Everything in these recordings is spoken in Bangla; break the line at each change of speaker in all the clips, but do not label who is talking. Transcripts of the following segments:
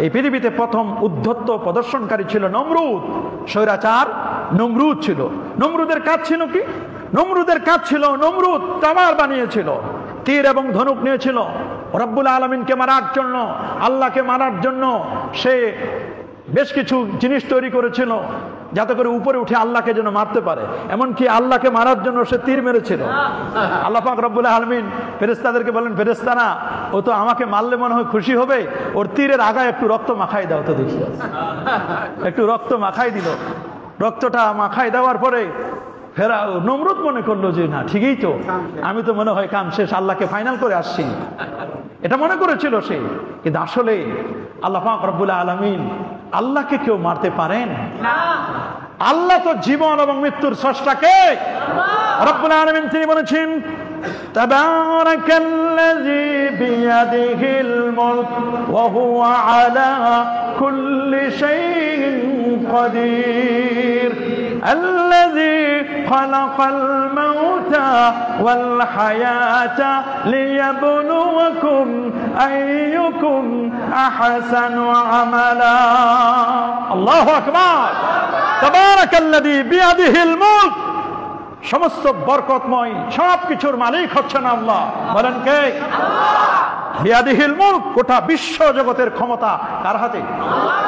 এই পৃথিবীতে প্রথম উদ্ধত্ত প্রদর্শনকারী ছিল নমরুদ, স্বৈরাচার নমরুদ ছিল। নমরুদের কাজ ছিল কি? নমরুদের কাজ ছিল, নমরুদ তামার বানিয়েছিল, তীর এবং ধনুক নিয়েছিল রব্বুল আলামিনকে মারার জন্য, আল্লাহকে মারার জন্য। সে বেশ কিছু জিনিস তৈরি করেছিল যাতে করে উপরে উঠে আল্লাহকে যেন মারতে পারে। এমনকি আল্লাহকে মারার জন্য সে তীর মেরেছিল। আল্লাহ পাক রব্বুল আলামিন ফেরেশতাদেরকে বলেন, ফেরেশতারা ও তো আমাকে মারলে মনে হয় খুশি হবে, ওর তীরের আগায় একটু রক্ত মাখাই দাও তো দেখি। একটু রক্ত মাখাই দিল। রক্তটা মাখাই দেওয়ার পরে নমরুদ মনে করলো যে না, ঠিকই তো, আমি তো মনে হয় কাম শেষ, আল্লাহকে ফাইনাল করে আসছি, এটা মনে করেছিল সে। কিন্তু আসলে আল্লাহ পাক রব্বুল আলামিন, আল্লাহকে কেউ মারতে পারেন না। আল্লাহ তো জীবন এবং মৃত্যুর স্রষ্টাকে রব্বুল আলামিন তিনি বলেছেন, তাবারাকাল্লাযী বিয়াদিহিল মুলক ওয়া হুয়া আলা কুল্লি শাইইন কাদির الذي خلق الموت والحياة ليبلوكم أيكم أحسن عملا الله أكبر تبارك الذي بيده الملك সমস্ত বরকতময় সব কিছুর মালিক হচ্ছেন আল্লাহ। বলেন কে? আল্লাহ। বিয়াদিহিল মুলক, গোটা বিশ্ব জগতের ক্ষমতা কার হাতে? আল্লাহ।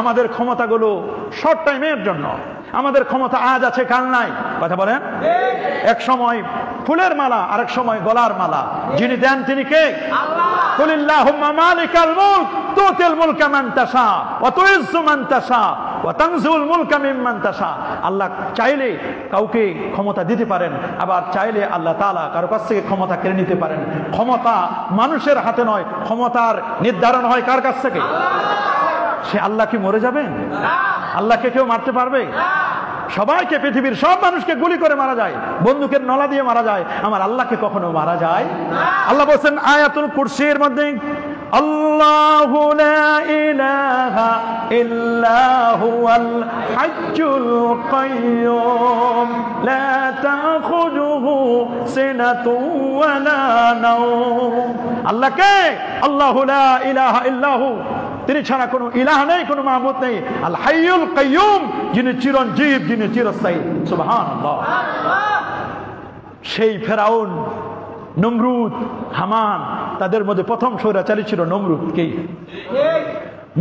আমাদের ক্ষমতাগুলো শর্ট টাইমের জন্য, আমাদের ক্ষমতা আজ আছে কাল নাই। কথা বলেন। এক সময় ফুলের মালা, আরেক সময় গলার মালা। যিনি দেন তিনি কে? আল্লাহ। কুলিল্লাহুম্মা মালিকাল মুলক তুতিল মুলকা মান তাশা ওয়া তুইজ্জু মান তাশা ওয়া তানজুল মুলকা মিম্মান তাশা। আল্লাহ চাইলে কাউকে ক্ষমতা দিতে পারেন, আবার চাইলে আল্লাহ তাআলা কারো কাছ থেকে ক্ষমতা কেড়ে নিতে পারেন। ক্ষমতা মানুষের হাতে নয়, ক্ষমতার নির্ধারণ হয় কার কাছ থেকে? সে আল্লাহ কি মরে যাবেন? আল্লাহকে কেউ মারতে পারবে? সবাইকে, পৃথিবীর সব মানুষকে গুলি করে মারা যায়, বন্দুকের নলা দিয়ে মারা যায়, আমার আল্লাহকে কখনো মারা যায়? আল্লাহ বলেন আয়াতুল কুরসির মধ্যে, আল্লাহু লা ইলাহা ইল্লা হুয়াল হাজ্জুল কাইয়্যুম লা তাখুযুহু সিনাতুন ওয়া লা নাওম। আল্লাহ কে? আল্লাহু লা ইলাহা ইল্লাহু, তিনি ছাড়া কোনো ইলাহ নেই, কোনো মাবুদ নেই। আল হাইয়ুল কাইয়্যুম, যিনি চিরঞ্জীব, যিনি চিরস্থায়ী। সুবহানাল্লাহ। সেই ফেরাউন, নমরুদ, হামান, তাদের মধ্যে প্রথম স্বৈরাচারী ছিল নমরুদ। কে?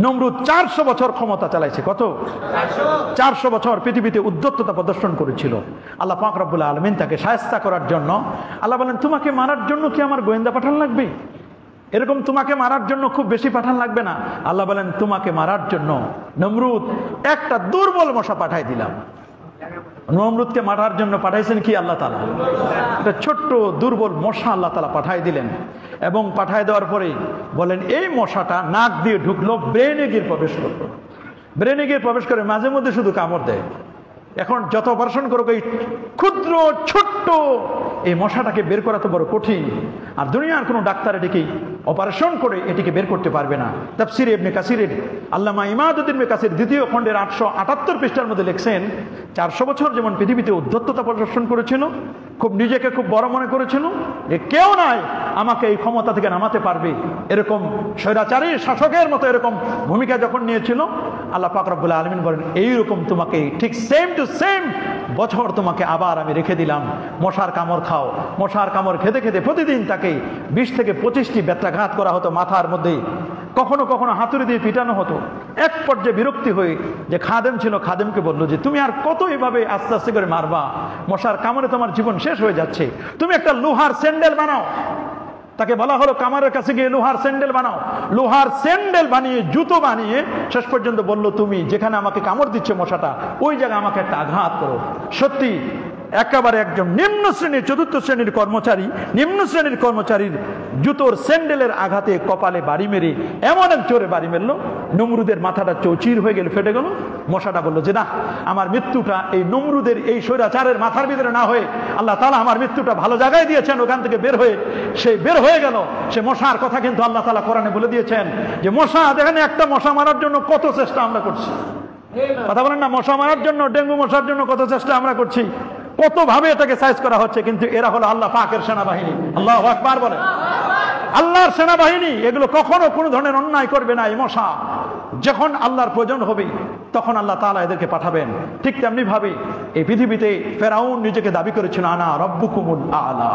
নমরুদ 400 বছর ক্ষমতা চালাইছে। কত? 400 বছর পৃথিবীতে উদ্ধত্ততা প্রদর্শন করেছিল। আল্লাহ পাক রব্বুল আলামিন তাকে শায়েস্তা করার জন্য আল্লাহ বলেন, তোমাকে মারার জন্য কি আমার গোয়েন্দা পাঠান লাগবে? এরকম তোমাকে মারার জন্য খুব বেশি পাঠান লাগবে না। আল্লাহ বলেন, তোমাকে মারার জন্য নমরুদ একটা দুর্বল মশা পাঠাই দিলাম। নমরুদকে মারার জন্য পাঠাইছেন কি আল্লাহ তাআলা? একটা ছোট্ট দুর্বল মশা আল্লাহ তাআলা পাঠাই দিলেন। এবং পাঠাই দেওয়ার পরে বলেন, এই মশাটা নাক দিয়ে ঢুকলো, ব্রেনে গিয়ে প্রবেশ করলো। ব্রেনে গিয়ে প্রবেশ করে মাঝে মধ্যে শুধু কামড় দেয়। এখন যত অপারেশন করুক, এই ক্ষুদ্র ছোট্ট এই মশাটাকে বের করা তো বড় কঠিন, আর দুনিয়ার কোনো ডাক্তার এটিকে অপারেশন করে এটিকে বের করতে পারবে না। তাফসিরে ইবনে কাসিরের আল্লামা ইমাদউদ্দিন ইবনে কাসির দ্বিতীয় খণ্ডের 878 পৃষ্ঠার মধ্যে লিখছেন, 400 বছর যেমন পৃথিবীতে উদ্ধত্ততা প্রদর্শন করেছিল, খুব নিজেকে খুব বড় মনে করেছিল যে কেউ নাই আমাকে এই ক্ষমতা থেকে নামাতে পারবে, এরকম স্বৈরাচারী শাসকের মতো এরকম ভূমিকা যখন নিয়েছিল, আল্লাহ পাক রব্বুল আলামিন বলেন, এইরকম তোমাকে ঠিক সেম টু সেম বছর তোমাকে আবার আমি রেখে দিলাম। মশার কামড় খাও। মশার কামড় খেতে খেতে প্রতিদিন তাকে 20 থেকে 25টি বেত্রাঘাত করা হতো মাথার মধ্যে, কখনো কখনো হাতুড়ি দিয়ে পিটানো হতো। এক পর্যায়ে বিরক্তি হয়ে যে খাদেম ছিল, খাদেমকে বললো যে তুমি আর কত এইভাবে আস্তে আস্তে করে মারবা? মশার কামড়ে তোমার জীবন শেষ হয়ে যাচ্ছে, তুমি একটা লোহার স্যান্ডেল বানাও। তাকে বলা হলো কামারের কাছে গিয়ে লোহার স্যান্ডেল বানাও। লোহার স্যান্ডেল বানিয়ে, জুতো বানিয়ে শেষ পর্যন্ত বলল, তুমি যেখানে আমাকে কামড় দিচ্ছে মশাটা, ওই জায়গায় আমাকে একটা আঘাত করো। সত্যি একেবারে একজন নিম্ন শ্রেণীর, 4র্থ শ্রেণীর কর্মচারী, নিম্ন শ্রেণীর কর্মচারীর জুতোর স্যান্ডেলের আঘাতে কপালে বাড়ি মেরে এমন এক জোরে বাড়ি মেরল, নমরুদের মাথাটা চৌচির হয়ে গেল, ফেটে গেল। মশাটা বললো যে না, আমার মৃত্যুটা এই নমরুদের এই স্বৈরাচারের মাথার ভিতরে না হয়ে আল্লাহ তাআলা আমার মৃত্যুটা ভালো জায়গায় দিয়েছেন। ওখান থেকে বের হয়ে সে বের হয়ে গেল। সে মশার কথা কিন্তু আল্লাহ তাআলা কোরআনে বলে দিয়েছেন যে মশা, দেখেন একটা মশা মারার জন্য কত চেষ্টা আমরা করছি। কথা বলেন না, মশা মারার জন্য, ডেঙ্গু মশার জন্য কত চেষ্টা আমরা করছি, কত ভাবে এটাকে সাইজ করা হচ্ছে, কিন্তু এরা হলো আল্লাহ পাকের সেনাবাহিনী। আল্লাহু আকবার বলেন। আল্লাহর সেনাবাহিনী, এগুলো কখনো কোনো ধরনের অন্যায় করবে না। এই মশা যখন আল্লাহর প্রয়োজন হবে তখন আল্লাহ তাআলা এদেরকে পাঠাবেন। ঠিক তেমনি ভাবে এই পৃথিবীতে ফেরাউন নিজেকে দাবি করেছিল আনা রব্বুকুমুল আলা,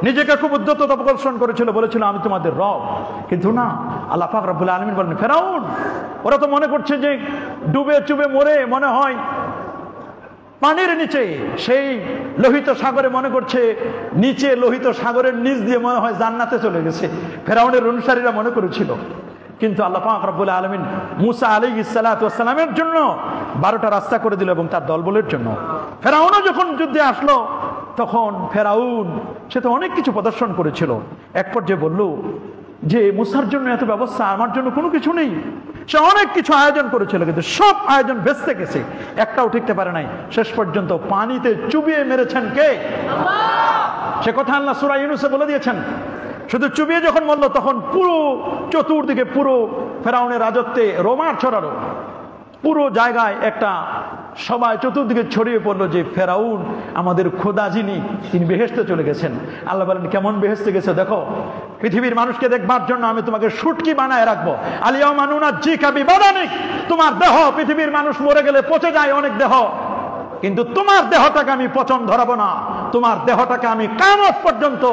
নিজেকে খুব উদ্ধততা প্রদর্শন করেছিল, বলেছিল আমি তোমাদের রব। কিন্তু না, আল্লাহ পাক রব্বুল আলামিন বলেন ফেরাউন ওরা তো মনে করছে যে ডুবে চুবে মরে মনে হয় পানির নিচে, সেই লোহিত সাগরে মনে করছে নিচে লোহিত সাগরের নিচ দিয়ে মনে হয় জান্নাতে চলে গেছে, ফেরাউনের অনুসারীরা মনে করেছিল। কিন্তু আল্লাহ পাক রব্বুল আলামিন মুসা আলাইহিস সালাতু ওয়াস সালামের জন্য 12টা রাস্তা করে দিল এবং তার দলবলের জন্য। ফেরাউনও যখন যুদ্ধে আসলো তখন ফেরাউন সে তো অনেক কিছু প্রদর্শন করেছিল, এক পর্যায়ে বলল যে মুসার জন্য এত ব্যবস্থা, আমার জন্য কোনো কিছু নেই। সে অনেক কিছু আয়োজন করেছিল কিন্তু সব আয়োজন ভেস্তে গেছে, একটাও টিকতে পারে নাই। শেষ পর্যন্ত পানিতে চুবিয়ে মেরেছেন কে? সে কথা আল্লাহ সূরা ইউনূসে বলে দিয়েছেন। শুধু চুবিয়ে যখন মরল তখন পুরো চতুর্দিকে পুরো ফেরাউনের রাজত্বে রোমার ছড়ালো, পুরো জায়গায় একটা সবাই চতুর্দিকে ছড়িয়ে পড়লো যে ফেরাউন আমাদের খোদা যিনি তিনি বেহেশতে চলে গেছেন। আল্লাহ বলেন কেমন বেহেশতে গেছে দেখো, পৃথিবীর মানুষকে দেখবার জন্য আমি তোমাকে শুটকি বানায় রাখবো। আলিয়াউমা নুনাজ্জিকা বিবাদানিক, তোমার দেহ পৃথিবীর মানুষ মরে গেলে পচে যায় অনেক দেহ, কিন্তু তোমার দেহটাকে আমি পচন ধরাবো না, তোমার দেহটাকে আমি কিয়ামত পর্যন্ত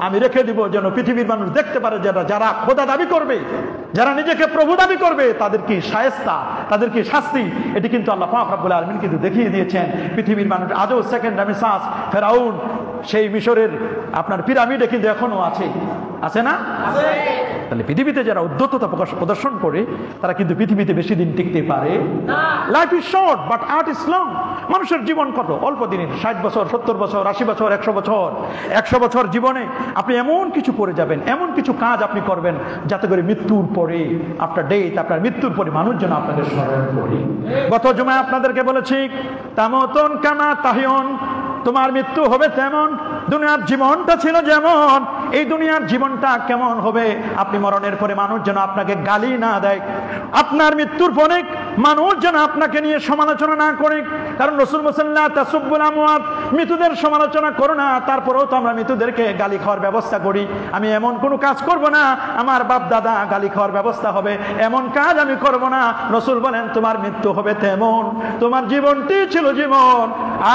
আমি রেখে দিব, যেন পৃথিবীর মানুষ দেখতে পারে যারা খোদা দাবি করবে, যারা নিজেকে প্রভু দাবি করবে তাদের কি শায়েস্তা, তাদের কি শাস্তি। এটি কিন্তু আল্লাহ পাক রব্বুল আলামিন কিন্তু দেখিয়ে দিয়েছেন। পৃথিবীর মানুষ আজও সেকেন্ড রামেসাস ফেরাউন সেই মিশরের আপনার পিরামিডে কিন্তু এখনো আছে, আছে না? তাহলে পৃথিবীতে যারা উদ্ধততা প্রদর্শন করে তারা কিন্তু পৃথিবীতে বেশি দিন টিকতে পারে না। Life is short but art is long. মানুষের জীবন কত অল্প দিনের, 60 বছর, 70 বছর, 80 বছর, 100 বছর। 100 বছর জীবনে আপনি এমন কিছু করে যাবেন, এমন কিছু কাজ আপনি করবেন যাতে করে মৃত্যুর পরে আফটার ডেথ, আপনার মৃত্যুর পরে মানুষ যেন আপনাকে স্মরণ করে। গত জুমায় আপনাদেরকে বলেছি তামাতুন কামা তাহিয়ুন, তোমার মৃত্যু হবে তেমন। দুনিয়ার জীবনটা ছিল যেমন, এই দুনিয়ার জীবনটা কেমন হবে, আপনি মরণের পরে মানুষ যেন আপনাকে গালি না দেয়, আপনার মৃত্যুর পরে মানুষ যেন আপনাকে নিয়ে সমালোচনা না করে। কারণ রাসূল মুসাল্লাহ তাসুব্বুল আমওয়াত, মৃতদের সমালোচনা করো না। তারপরেও তো আমরা মৃতদেরকে গালি খাওয়ার ব্যবস্থা করি। আমি এমন কোনো কাজ করব না আমার বাপ দাদা গালি খাওয়ার ব্যবস্থা হবে, এমন কাজ আমি করব না। রাসূল বলেন তোমার মৃত্যু হবে তেমন, তোমার জীবনটি ছিল জীবন,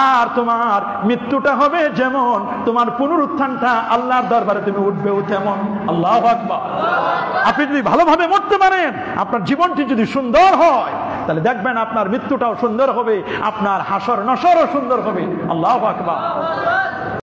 আর তোমার মৃত্যুটা হবে যেমন, তোমার পুনরুত্থানটা আল্লাহর দরবারে তুমি উঠবেও তেমন। আল্লাহু আকবার। আপনি যদি ভালোভাবে মরতে পারেন, আপনার জীবনটি যদি সুন্দর হয়, তাহলে দেখবেন আপনার মৃত্যুটাও সুন্দর হবে, আপনার হাসর নসরও সুন্দর হবে। আল্লাহু আকবার।